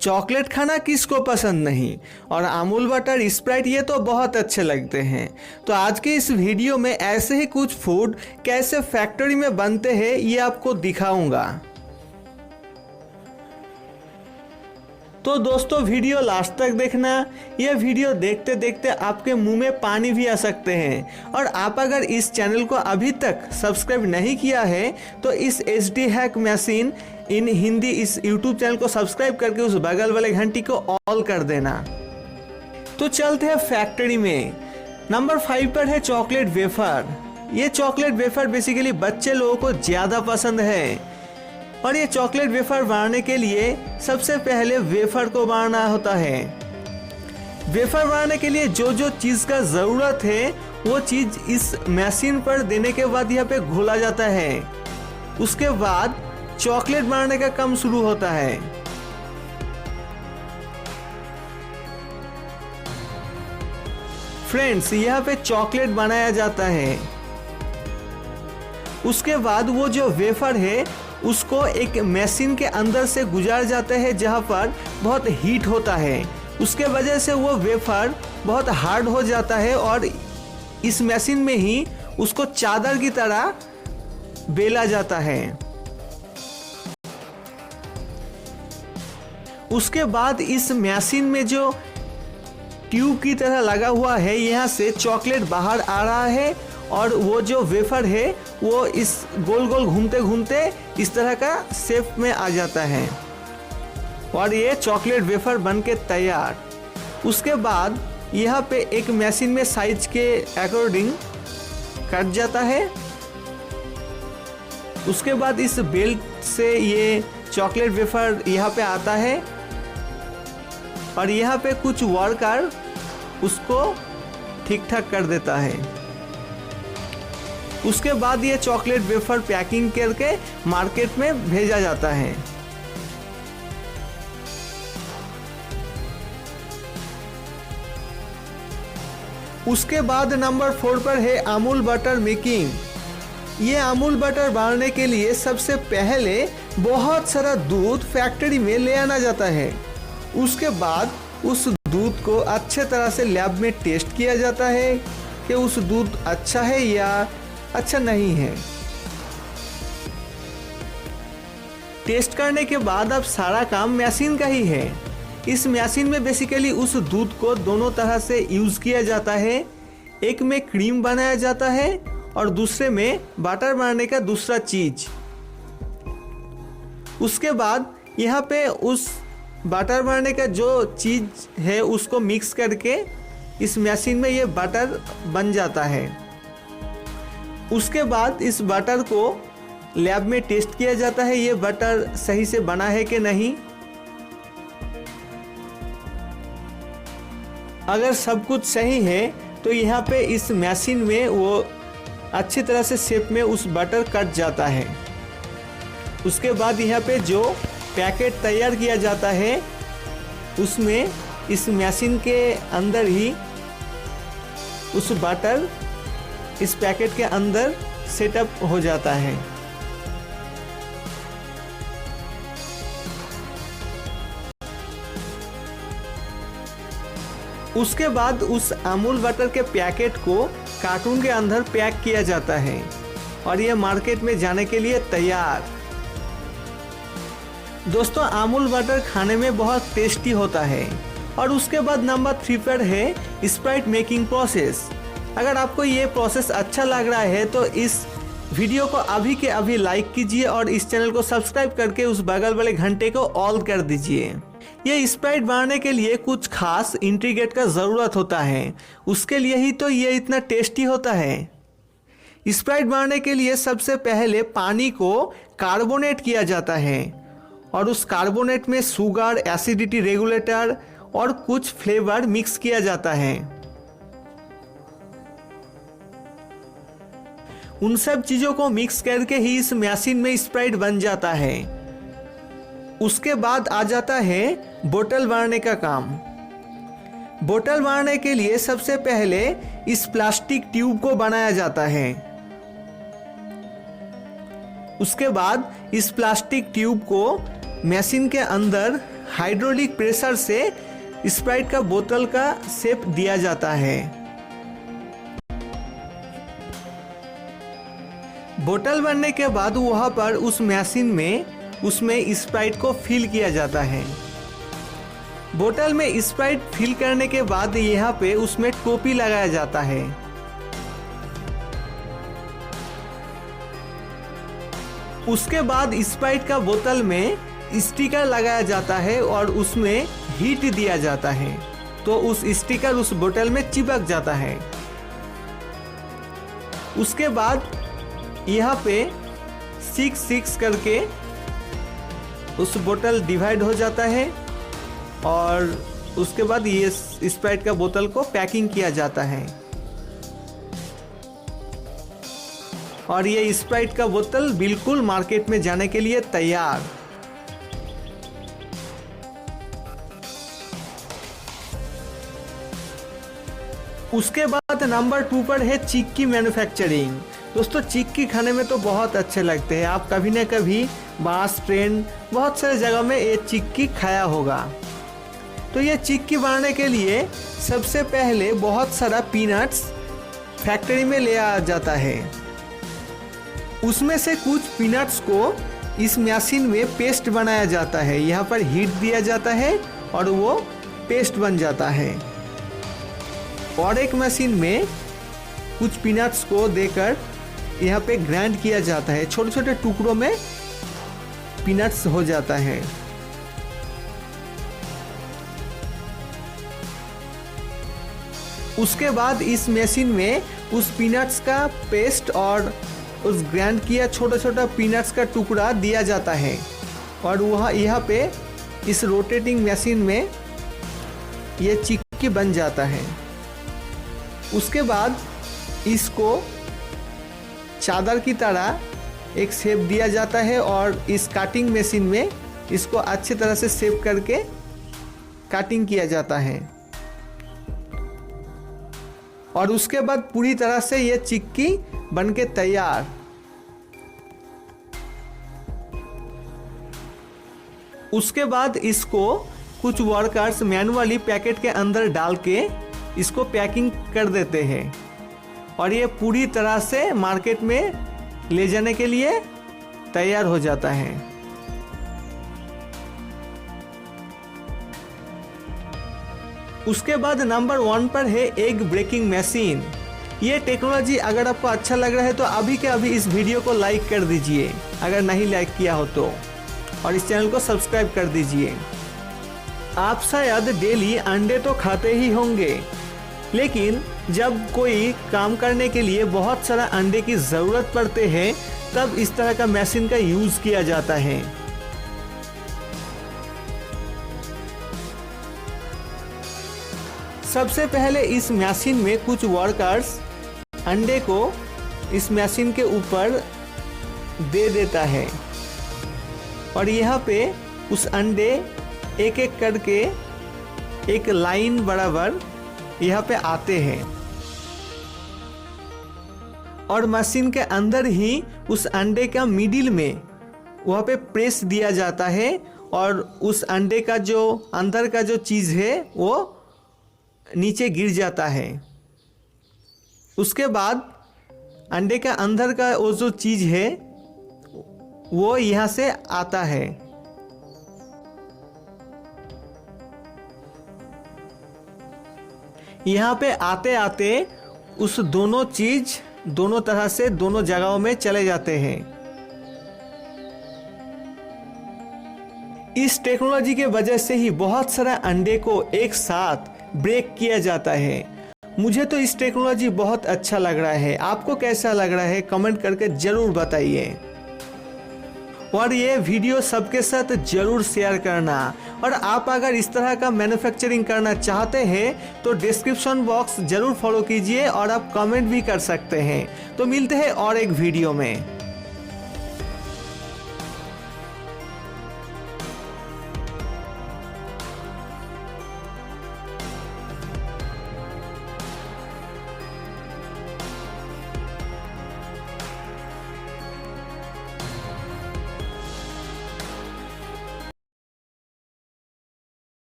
Chocolate खाना किसको पसंद नहीं, और अमूल बटर, स्प्राइट ये तो बहुत अच्छे लगते हैं। तो आज के इस वीडियो में ऐसे ही कुछ फूड कैसे फैक्ट्री में बनते हैं ये आपको दिखाऊंगा। तो दोस्तों वीडियो लास्ट तक देखना। यह वीडियो देखते देखते आपके मुंह में पानी भी आ सकते हैं। और आप अगर इस चैनल को अभी तक सब्सक्राइब नहीं किया है तो इस HD हैक मशीन इन हिंदी इस YouTube चैनल को सब्सक्राइब करके उस बगल वाले घंटी को ऑल कर देना। तो चलते हैं फैक्ट्री में। नंबर 5 पर है चॉकलेट वेफर। ये चॉकलेट वेफर बेसिकली बच्चे लोगों को ज़्यादा पसंद है। और ये चॉकलेट वेफर बनाने के लिए सबसे पहले वेफर को बनाना होता है। वेफर बनाने के लिए जो जो चीज़ का ज़रूरत है वो चीज़ इस मशीन पर देने के बाद यहाँ पे घोला जाता है। उसके बाद चॉकलेट बनाने का काम शुरू होता है। फ्रेंड्स, यहाँ पे चॉकलेट बनाया जाता है। उसके बाद वो जो वेफर है उसको एक मशीन के अंदर से गुजार जाता है जहाँ पर बहुत हीट होता है। उसके वजह से वो वेफर बहुत हार्ड हो जाता है और इस मशीन में ही उसको चादर की तरह बेला जाता है। उसके बाद इस मशीन में जो ट्यूब की तरह लगा हुआ है यहाँ से चॉकलेट बाहर आ रहा है और वो जो वेफर है वो इस गोल गोल घूमते घूमते इस तरह का शेप में आ जाता है और ये चॉकलेट वेफर बन के तैयार। उसके बाद यहाँ पे एक मशीन में साइज के अकॉर्डिंग कट जाता है। उसके बाद इस बेल्ट से ये चॉकलेट वेफर यहाँ पे आता है और यहाँ पे कुछ वर्कर उसको ठीक ठाक कर देता है। उसके बाद ये चॉकलेट वेफर पैकिंग करके मार्केट में भेजा जाता है। उसके बाद नंबर 4 पर है अमूल बटर मेकिंग। ये अमूल बटर बनाने के लिए सबसे पहले बहुत सारा दूध फैक्ट्री में ले आना जाता है। उसके बाद उस दूध को अच्छे तरह से लैब में टेस्ट किया जाता है कि उस दूध अच्छा है या अच्छा नहीं है। टेस्ट करने के बाद अब सारा काम मशीन का ही है। इस मशीन में बेसिकली उस दूध को दोनों तरह से यूज़ किया जाता है। एक में क्रीम बनाया जाता है और दूसरे में बटर बनाने का दूसरा चीज़। उसके बाद यहाँ पे उस बटर बनाने का जो चीज़ है उसको मिक्स करके इस मशीन में ये बटर बन जाता है। उसके बाद इस बटर को लैब में टेस्ट किया जाता है ये बटर सही से बना है कि नहीं। अगर सब कुछ सही है तो यहाँ पे इस मशीन में वो अच्छी तरह से शेप में उस बटर कट जाता है। उसके बाद यहाँ पे जो पैकेट तैयार किया जाता है उसमें इस मशीन के अंदर ही उस बटर इस पैकेट के अंदर सेटअप हो जाता है। उसके बाद उस अमूल बटर के पैकेट को कार्टून के अंदर पैक किया जाता है और ये मार्केट में जाने के लिए तैयार। दोस्तों, अमूल बटर खाने में बहुत टेस्टी होता है। और उसके बाद नंबर 3 पर है स्प्राइट मेकिंग प्रोसेस। अगर आपको ये प्रोसेस अच्छा लग रहा है तो इस वीडियो को अभी के अभी लाइक कीजिए और इस चैनल को सब्सक्राइब करके उस बगल वाले घंटे को ऑल कर दीजिए। ये स्प्राइट बनाने के लिए कुछ खास इंग्रेडिएंट का ज़रूरत होता है, उसके लिए ही तो ये इतना टेस्टी होता है। स्प्राइट बनाने के लिए सबसे पहले पानी को कार्बोनेट किया जाता है और उस कार्बोनेट में शुगर, एसिडिटी रेगुलेटर और कुछ फ्लेवर मिक्स किया जाता है। उन सब चीज़ों को मिक्स करके ही इस मशीन में स्प्राइट बन जाता है। उसके बाद आ जाता है बोतल बनाने का काम। बोतल बनाने के लिए सबसे पहले इस प्लास्टिक ट्यूब को बनाया जाता है। उसके बाद इस प्लास्टिक ट्यूब को मशीन के अंदर हाइड्रोलिक प्रेशर से स्प्राइट का बोतल का शेप दिया जाता है। बोतल बनने के बाद वहां पर उस मशीन में उसमें स्प्राइट को फिल किया जाता है। बोतल में स्प्राइट फिल करने के बाद यहाँ पे उसमें टोपी लगाया जाता है। उसके बाद स्प्राइट का बोतल में स्टिकर लगाया जाता है और उसमें हीट दिया जाता है, तो उस स्टिकर उस बोतल में चिपक जाता है। उसके बाद यहाँ पे 6 करके उस बोतल डिवाइड हो जाता है और उसके बाद ये स्प्राइट का बोतल को पैकिंग किया जाता है और ये स्प्राइट का बोतल बिल्कुल मार्केट में जाने के लिए तैयार। उसके बाद नंबर 2 पर है चिक्की मैन्युफैक्चरिंग। दोस्तों चिक्की खाने में तो बहुत अच्छे लगते हैं। आप कभी न कभी बस, ट्रेन, बहुत सारे जगह में ये चिक्की खाया होगा। तो ये चिक्की बनाने के लिए सबसे पहले बहुत सारा पीनट्स फैक्ट्री में ले आया जाता है। उसमें से कुछ पीनट्स को इस मशीन में पेस्ट बनाया जाता है। यहाँ पर हीट दिया जाता है और वो पेस्ट बन जाता है। और एक मशीन में कुछ पीनट्स को देकर यहाँ पे ग्राइंड किया जाता है। छोटे छोटे टुकड़ों में पीनट्स हो जाता है। उसके बाद इस मशीन में उस पीनट्स का पेस्ट और उस ग्राइंड किया छोटा छोटा पीनट्स का टुकड़ा दिया जाता है और वह यहाँ पे इस रोटेटिंग मशीन में ये चिक्की बन जाता है। उसके बाद इसको चादर की तरह एक शेप दिया जाता है और इस काटिंग मशीन में इसको अच्छी तरह से शेप करके काटिंग किया जाता है और उसके बाद पूरी तरह से ये चिक्की बनके तैयार। उसके बाद इसको कुछ वर्कर्स मैनुअली पैकेट के अंदर डाल के इसको पैकिंग कर देते हैं और ये पूरी तरह से मार्केट में ले जाने के लिए तैयार हो जाता है। उसके बाद नंबर 1 पर है एग ब्रेकिंग मशीन। ये टेक्नोलॉजी अगर आपको अच्छा लग रहा है तो अभी के अभी इस वीडियो को लाइक कर दीजिए अगर नहीं लाइक किया हो तो, और इस चैनल को सब्सक्राइब कर दीजिए। आप शायद डेली अंडे तो खाते ही होंगे, लेकिन जब कोई काम करने के लिए बहुत सारा अंडे की ज़रूरत पड़ते हैं तब इस तरह का मशीन का यूज़ किया जाता है। सबसे पहले इस मशीन में कुछ वर्कर्स अंडे को इस मशीन के ऊपर दे देता है और यहाँ पे उस अंडे एक एक करके एक लाइन बराबर यहाँ पे आते हैं और मशीन के अंदर ही उस अंडे का मिडिल में वहाँ पे प्रेस दिया जाता है और उस अंडे का जो अंदर का जो चीज़ है वो नीचे गिर जाता है। उसके बाद अंडे का अंदर का वो जो चीज़ है वो यहाँ से आता है। यहाँ पे आते आते उस दोनों चीज़ दोनों तरह से दोनों जगहों में चले जाते हैं। इस टेक्नोलॉजी के वजह से ही बहुत सारा अंडे को एक साथ ब्रेक किया जाता है। मुझे तो इस टेक्नोलॉजी बहुत अच्छा लग रहा है। आपको कैसा लग रहा है कमेंट करके ज़रूर बताइए और ये वीडियो सबके साथ ज़रूर शेयर करना। और आप अगर इस तरह का मैन्युफैक्चरिंग करना चाहते हैं तो डिस्क्रिप्शन बॉक्स ज़रूर फॉलो कीजिए और आप कमेंट भी कर सकते हैं। तो मिलते हैं और एक वीडियो में।